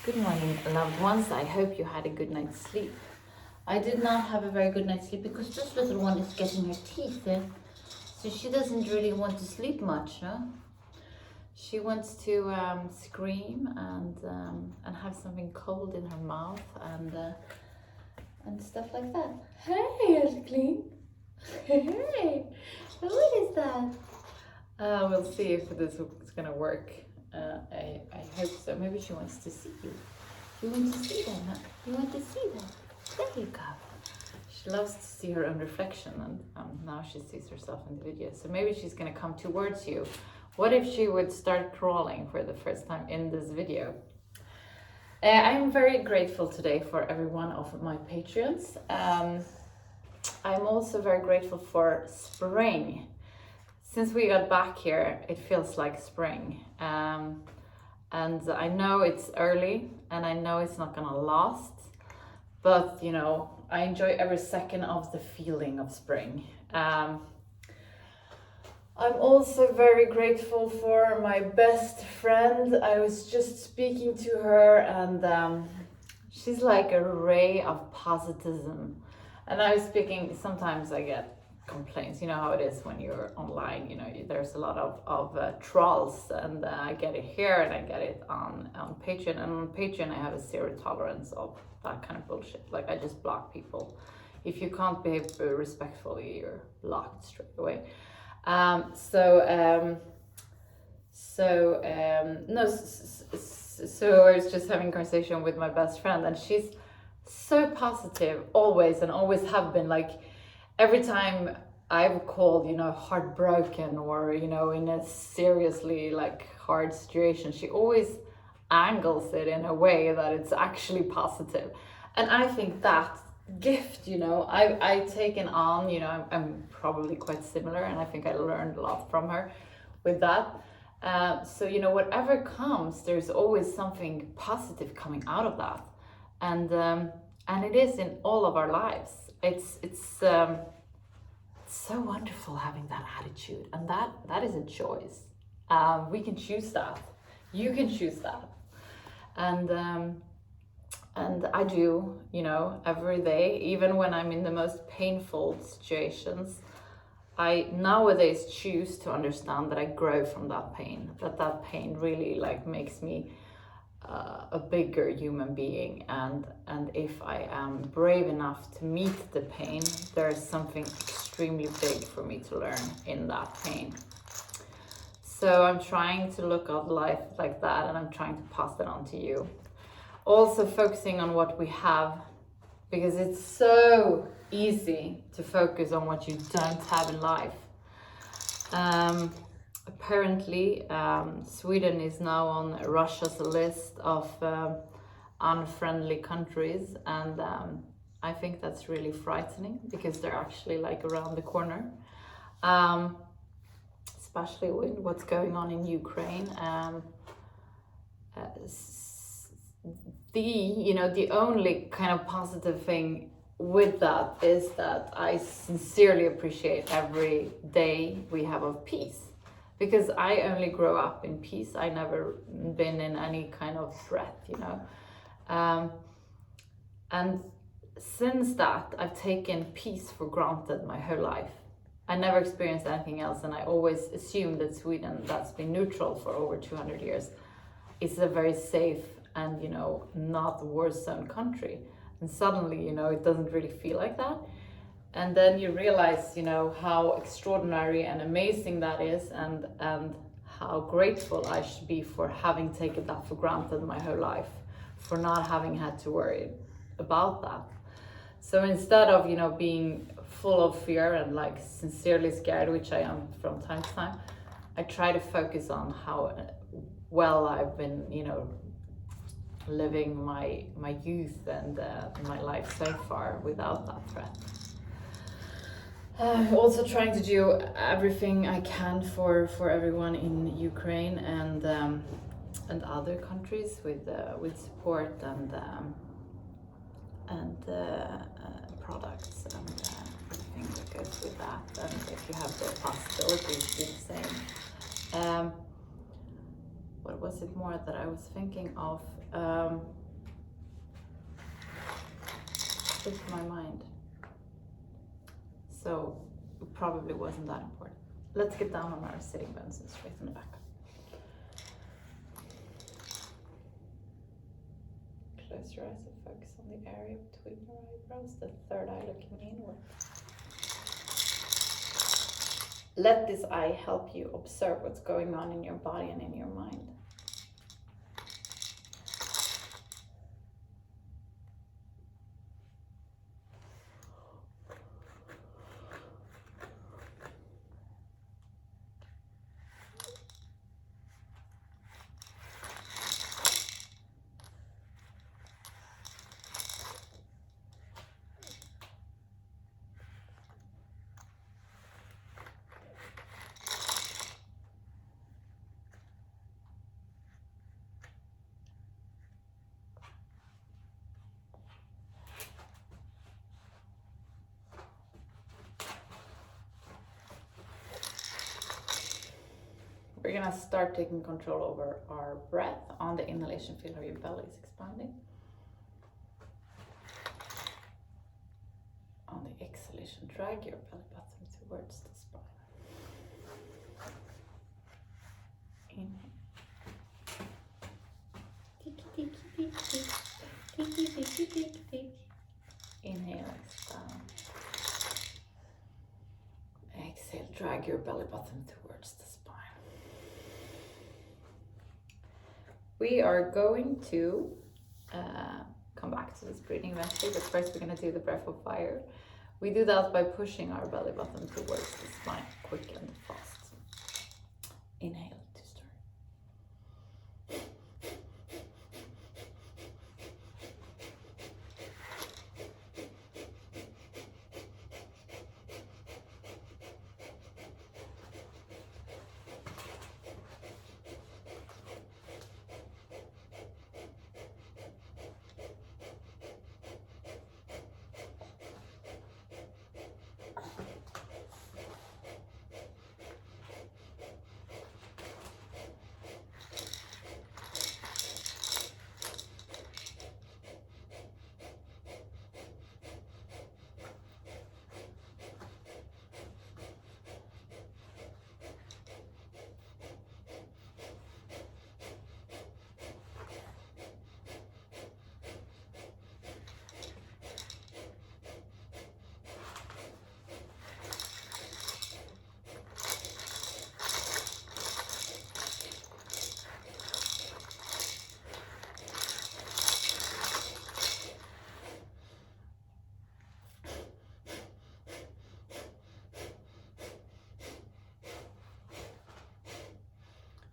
Good morning, loved ones. I hope you had a good night's sleep. I did not have a very good night's sleep because this little one is getting her teeth in. So she doesn't really want to sleep much, no? She wants to scream and have something cold in her mouth and stuff like that. Hey, Ashley. Hey, what is that? We'll see if this is gonna work. I hope so. Maybe she wants to see you. You want to see them? Huh? You want to see them? There you go. She loves to see her own reflection, and now she sees herself in the video. So maybe she's gonna come towards you. What if she would start crawling for the first time in this video? I'm very grateful today for every one of my Patreons. I'm also very grateful for spring. Since we got back here, it feels like spring. And I know it's early and I know it's not gonna last, but you know, I enjoy every second of the feeling of spring. I'm also very grateful for my best friend. I was just speaking to her and she's like a ray of positivism. And I was speaking, sometimes I get complaints, you know how it is when you're online, you know, there's a lot of trolls, and I get it here and I get it on Patreon, and on Patreon I have a zero tolerance of that kind of bullshit. Like, I just block people. If you can't behave respectfully, you're blocked straight away. So I was just having a conversation with my best friend, and she's so positive always, and always have been. Like, every time I've called, you know, heartbroken or, you know, in a seriously like hard situation, she always angles it in a way that it's actually positive. And I think that gift, you know, I've taken on, you know, I'm probably quite similar, and I think I learned a lot from her with that. So, you know, whatever comes, there's always something positive coming out of that. And it is in all of our lives. It's so wonderful having that attitude, and that is a choice. We can choose that. You can choose that, and I do, you know, every day, even when I'm in the most painful situations. I nowadays choose to understand that I grow from that pain. That pain really like makes me a bigger human being, and if I am brave enough to meet the pain, there's something extremely big for me to learn in that pain. So I'm trying to look at life like that, and I'm trying to pass that on to you. Also focusing on what we have, because it's so easy to focus on what you don't have in life. Apparently, Sweden is now on Russia's list of unfriendly countries, and I think that's really frightening, because they're actually like around the corner, especially with what's going on in Ukraine. The only kind of positive thing with that is that I sincerely appreciate every day we have of peace. Because I only grow up in peace. I never been in any kind of threat, you know. And since that, I've taken peace for granted my whole life. I never experienced anything else, and I always assumed that Sweden, that's been neutral for over 200 years, is a very safe and, you know, not war-zone country. And suddenly, you know, it doesn't really feel like that. And then you realize, you know, how extraordinary and amazing that is, and how grateful I should be for having taken that for granted my whole life, for not having had to worry about that. So instead of, you know, being full of fear and like sincerely scared, which I am from time to time, I try to focus on how well I've been, you know, living my youth and my life so far without that threat. Also trying to do everything I can for everyone in Ukraine and other countries with support and products and everything that goes with that. And if you have the possibility to do the same. what was it more that I was thinking of? Slipped my mind. So it probably wasn't that important. Let's get down on our sitting bones and straighten the back. Close your eyes and focus on the area between your eyebrows, the third eye looking inward. Let this eye help you observe what's going on in your body and in your mind. We're gonna start taking control over our breath. On the inhalation, feel how your belly is expanding. On the exhalation, drag your belly button towards the spine. Inhale. Tiki, tiki, tiki, tiki, tiki, tiki, tiki. Inhale, expand. Exhale, drag your belly button towards the spine. We are going to come back to this breathing eventually, but first we're going to do the breath of fire. We do that by pushing our belly button towards the spine, quick and fast. Inhale to start.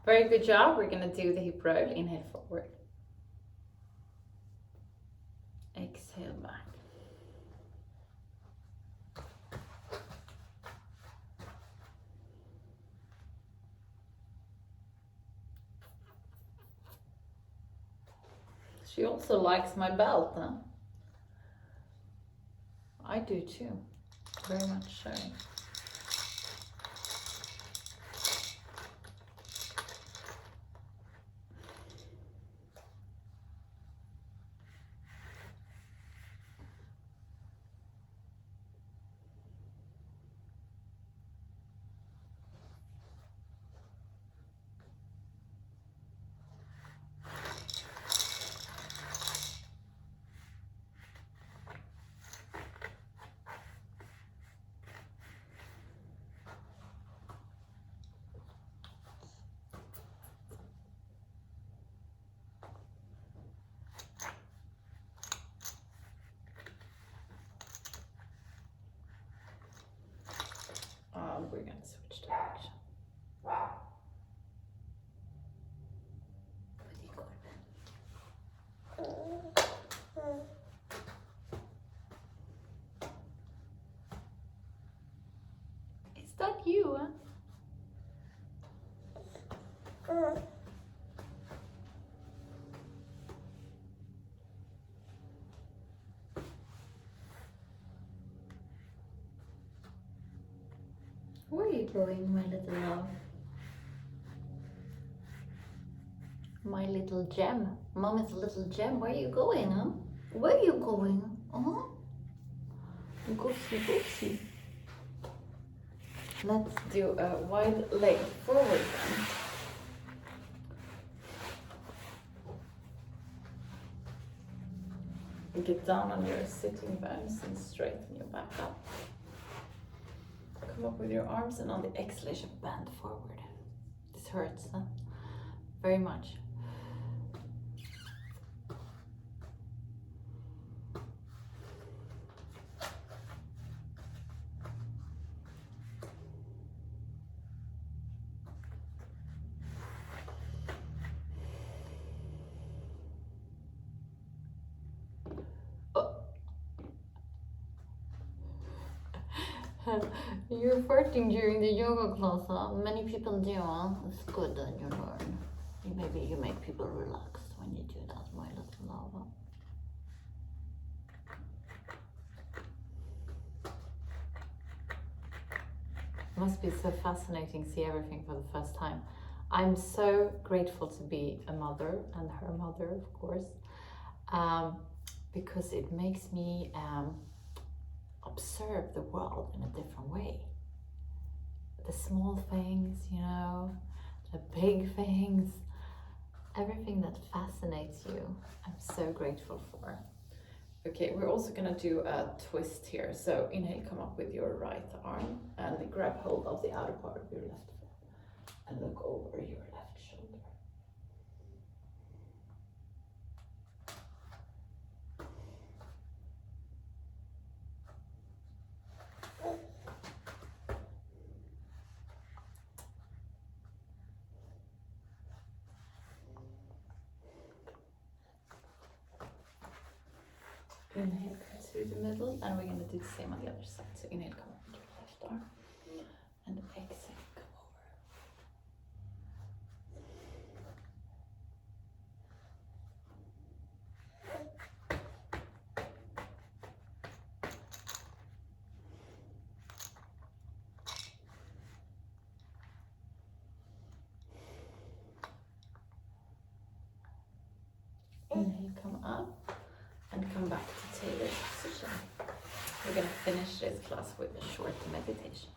Very good job. We're going to do the hip roll. Inhale forward. Exhale back. She also likes my belt, huh? I do too. Very much so. We're going to switch direction. Is that you? Where are you going, my little love? my little gem. Mom is a little gem. Where are you going, huh? Where are you going? Uh-huh. Goosey, goosey. Let's do a wide leg forward then. Get down on your sitting bones and straighten your back up. Come up with your arms, and on the exhalation, bend forward. This hurts, huh? Very much. You're farting during the yoga class, huh? Many people do, huh? It's good that you learn. Maybe you make people relaxed when you do that, my little lava. It must be so fascinating to see everything for the first time. I'm so grateful to be a mother, and her mother, of course, because it makes me observe the world in a different way. The small things, you know, the big things, everything that fascinates you, I'm so grateful for. Okay, we're also gonna do a twist here. So inhale, come up with your right arm and grab hold of the outer part of your left foot and look over your left shoulder. Inhale, come through the middle, and we're going to do the same on the other side. So inhale, come up with your left arm, and exhale, come over. Inhale, come up, and come back to tailor position. We're going to finish this class with a short meditation.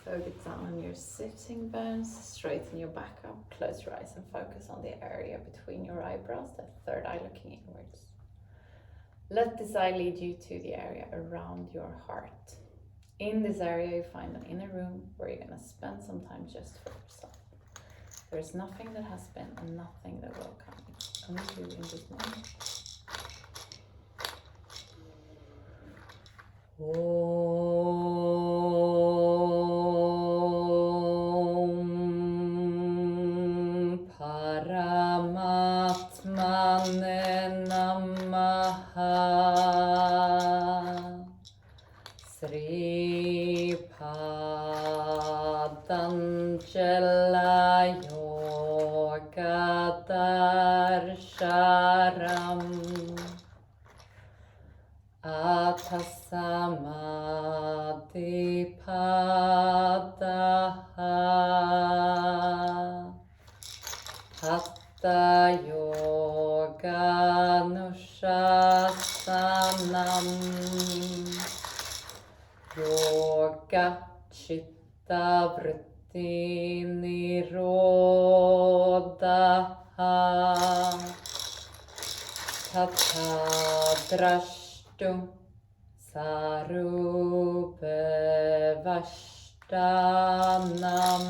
So get down on your sitting bones, straighten your back up, close your eyes and focus on the area between your eyebrows, that third eye looking inwards. Let this eye lead you to the area around your heart. In this area you find an inner room where you're going to spend some time just for yourself. There's nothing that has been and nothing that will come. It's only you in this moment. Om Paramatmane Namaha Sri Patanjala Yoga Darsharam Atasamadipadaha Hatha Yoga Nushasanam Yoga Chitta Vritti Nirodha Tatha Drashtu Sarupe Vashtanam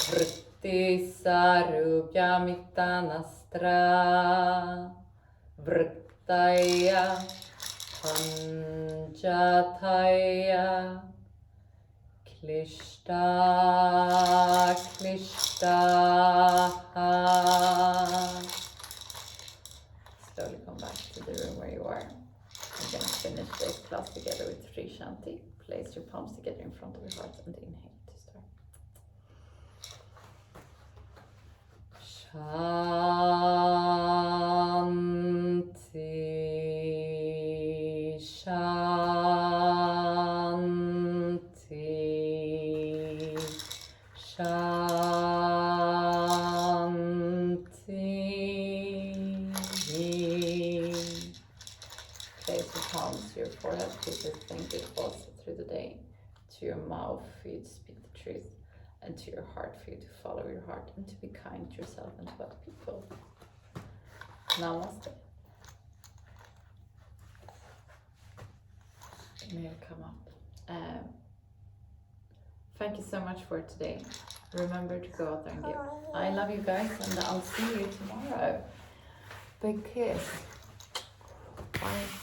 Vritti Sarupyamitanastra Vrittaya Panjataya Klishta Klishtaha. Slowly come back to the room where you are. We're going to finish this class together with Sri Shanti. Place your palms together in front of your heart and inhale to start. Shanti, Shanti, Shanti. forehead for you to think it also through the day, to your mouth for you to speak the truth, and to your heart for you to follow your heart and to be kind to yourself and to other people. Namaste. May it come up. Thank you so much for today. Remember to go out there and give. I love you guys, and I'll see you tomorrow. Big kiss. Bye.